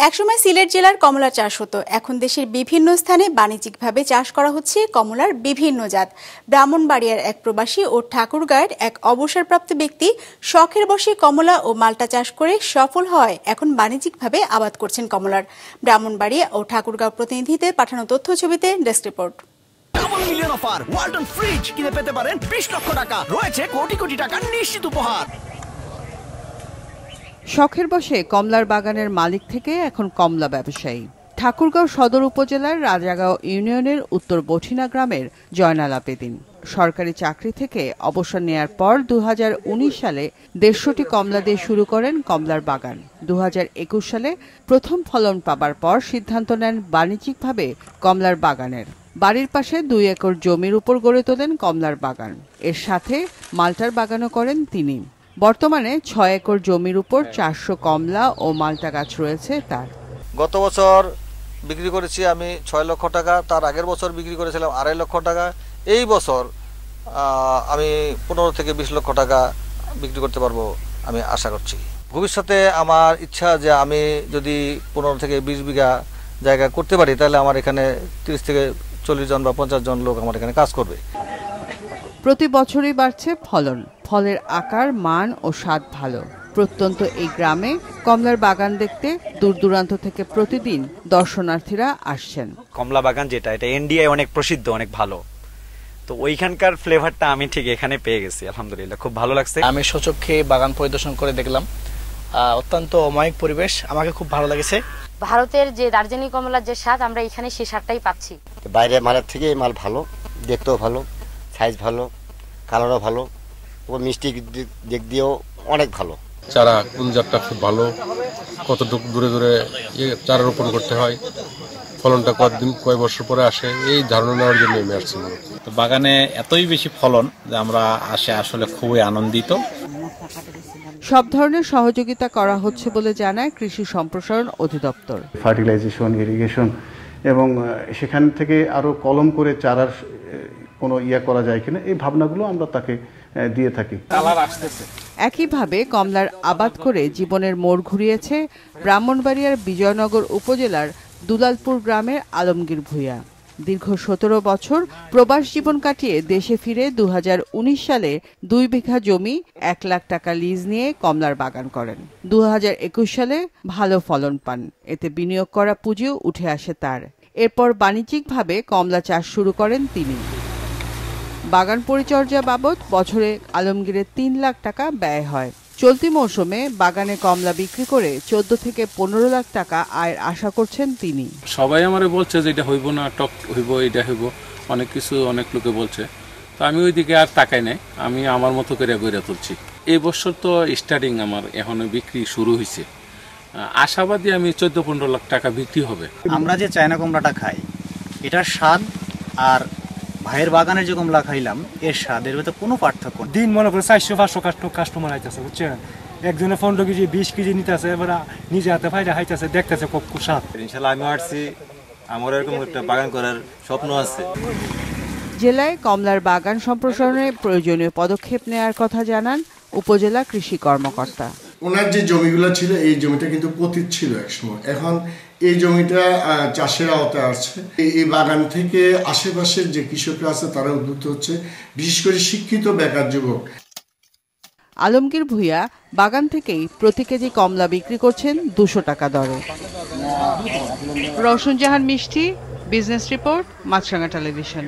একসময় সিলেট জেলার কমলা চাষ হতো, এখন দেশের বিভিন্ন স্থানে বাণিজ্যিকভাবে চাষ করা হচ্ছে কমলার বিভিন্ন জাত। ব্রাহ্মণবাড়িয়ার এক প্রবাসী ও ঠাকুরগাঁয়ের এক অবসরপ্রাপ্ত ব্যক্তি শখের বশে কমলা ও মাল্টা চাষ করে সফল হয় এখন বাণিজ্যিকভাবে আবাদ করছেন কমলার। ব্রাহ্মণবাড়িয়া ও ঠাকুরগাঁও প্রতিনিধিদের পাঠানো তথ্য ছবিতে desk report. Double million offer, Walton fridge কিনে পেতে পারেন 20 লক্ষ টাকা, রয়েছে কোটি কোটি টাকার নিশ্চিত উপহার। শখের বশে কমলার বাগানের মালিক থেকে এখন কমলা ব্যবসায়ী। ঠাকুরগাঁও সদর উপজেলার রাজাগাঁও ইউনিয়নের উত্তর বঠিনা গ্রামের জয়নাল আবেদিন সরকারি চাকরি থেকে অবসর নেয়ার পর 2019 সালে 150টি কমলা দিয়ে শুরু করেন কমলার বাগান। 2021 সালে প্রথম ফলন পাবার পর সিদ্ধান্ত নেন বাণিজ্যিকভাবে কমলার বাগানের। বাড়ির পাশে 2 একর জমির উপর গড়ে তোলেন কমলার বাগান। এর সাথে মাল্টার বাগানও করেন তিনি। বর্তমানে 6 একর জমির উপর 400 কমলা ও মাল্টা গাছ রয়েছে তার। গত বছর বিক্রি করেছি আমি 6 লক্ষ টাকা, তার আগের বছর বিক্রি করেছিলাম 2.5 লক্ষ টাকা। এই বছর আমি 15 থেকে 20 লক্ষ টাকা বিক্রি করতে পারবো আমি আশা করছি। ভবিষ্যতে আমার ইচ্ছা যে আমি যদি 15 থেকে 20 বিঘা জায়গা করতে পারি, তাহলে আমার এখানে 30 থেকে 40 জন বা 50 জন লোক আমার এখানে কাজ করবে। প্রতি বছরই বাড়ছে ফলন, ফলের আকার, মান ও স্বাদ ভালো। প্রত্যন্ত এই গ্রামে কমলার বাগান দেখতে দূর দূরান্ত থেকে প্রতিদিন দর্শনার্থীরা আসছেন। কমলা বাগান যেটা, এটা ইন্ডিয়ায় অনেক প্রসিদ্ধ, অনেক ভালো। তো ওইখানকার ফ্লেভারটা আমি ঠিক এখানে পেয়ে গেছি, আলহামদুলিল্লাহ খুব ভালো লাগছে। আমি স্বচক্ষে বাগান পরিদর্শন করে দেখলাম, অত্যন্ত অমায়িক পরিবেশ, আমাকে খুব ভালো লেগেছে। ভারতের যে দার্জিলিং কমলার যে স্বাদ, আমরা এখানে সেই স্বাদটাই পাচ্ছি। বাইরের মালের থেকে এই মাল ভালো, দেখতেও ভালো, সাইজ ভালো, কালারও ভালো ও মিষ্টি দিক দিয়েও অনেক ভালো। চারা কোন জাতটা খুব ভালো, কতটুকু দূরে দূরে চারা রোপণ করতে হয়, ফলনটা কয় বছর পরে আসে, এই ধারণা নেওয়ার জন্য আমি আসছি। বাগানে এতই বেশি ফলন যে আমরা আসলে খুবই আনন্দিত। সব ধরনের সহযোগিতা করা হচ্ছে বলে জানায় কৃষি সম্প্রসারণ অধিদপ্তর। ফার্টিলাইজেশন, ইরিগেশন এবং সেখান থেকে আরো কলম করে চারার কোনো করা যায় কিনা, এই ভাবনাগুলো আমরা তাকে দিয়ে থাকি। একইভাবে কমলার আবাদ করে জীবনের মোড় ঘুরিয়েছে ব্রাহ্মণবাড়িয়ার বিজয়নগর উপজেলার দুলালপুর গ্রামের আলমগীর ভূঁইয়া। দীর্ঘ 17 বছর প্রবাস জীবন কাটিয়ে দেশে ফিরে 2019 সালে 2 বিঘা জমি 1 লাখ টাকা লিজ নিয়ে কমলার বাগান করেন। 2021 সালে ভালো ফলন পান, এতে বিনিয়োগ করা পুঁজিও উঠে আসে তার। এরপর বাণিজ্যিকভাবে কমলা চাষ শুরু করেন তিনি। বাগান পরিচর্যা বাবদ বছরে আলমগীরের 3 লাখ টাকা ব্যয় হয়। চলতি মৌসুমে বাগানে কমলা বিক্রি করে 14 থেকে 15 লাখ টাকা আয়ের আশা করছেন তিনি। সবাই আমারে বলছে যে এটা হইব না, টক হইব, এটা হইব, অনেক কিছু অনেক লোকে বলছে। তো আমি ওইদিকে আর তাকাই নাই, আমি আমার মতো করে গড়ে তুলছি। এই বছর তো স্টার্টিং, আমার এখনো বিক্রি শুরু হয়েছে। আশাবাদী আমি 14-15 লাখ টাকা বিক্রি হবে। আমরা যে চায়না কমলাটা খাই, এটার স্বাদ আর ভাইয়ের বাগানের যে কমলা খাইলাম, এর স্বাদের ভিতরে কোনো পার্থক্য নেই। দিন মনে করে 400-500 কাস্টমার আইতেছে, বুঝছেন? একজনে 15 কেজি 20 কেজি নিতেছে, এবার নিজে হাতে ফাইটা খাইতেছে, দেখতেছে খুব স্বাদ। ইনশাআল্লাহ আমি আসছি, আমার এরকম একটা বাগান করার স্বপ্ন আছে। জেলায় কমলার বাগান সম্প্রসারণে প্রয়োজনীয় পদক্ষেপ নেওয়ার কথা জানান উপজেলা কৃষি কর্মকর্তা। ওনার যে জমিগুলো ছিল, এই জমিটা কিন্তু পতিত ছিল একসময়, এখন এই জমিটা চাষের আওতায় আসছে। এই বাগান থেকে আশেপাশের যে কৃষকরা আছে তারা উদ্বুদ্ধ হচ্ছে, বিশেষ করে শিক্ষিত বেকার যুবক। আলমগীর ভূঁইয়া বাগান থেকেই প্রতি কেজি কমলা বিক্রি করছেন 200 টাকা দরে। রওশন জাহান মিষ্টি, বিজনেস রিপোর্ট, মাছরাঙা টেলিভিশন।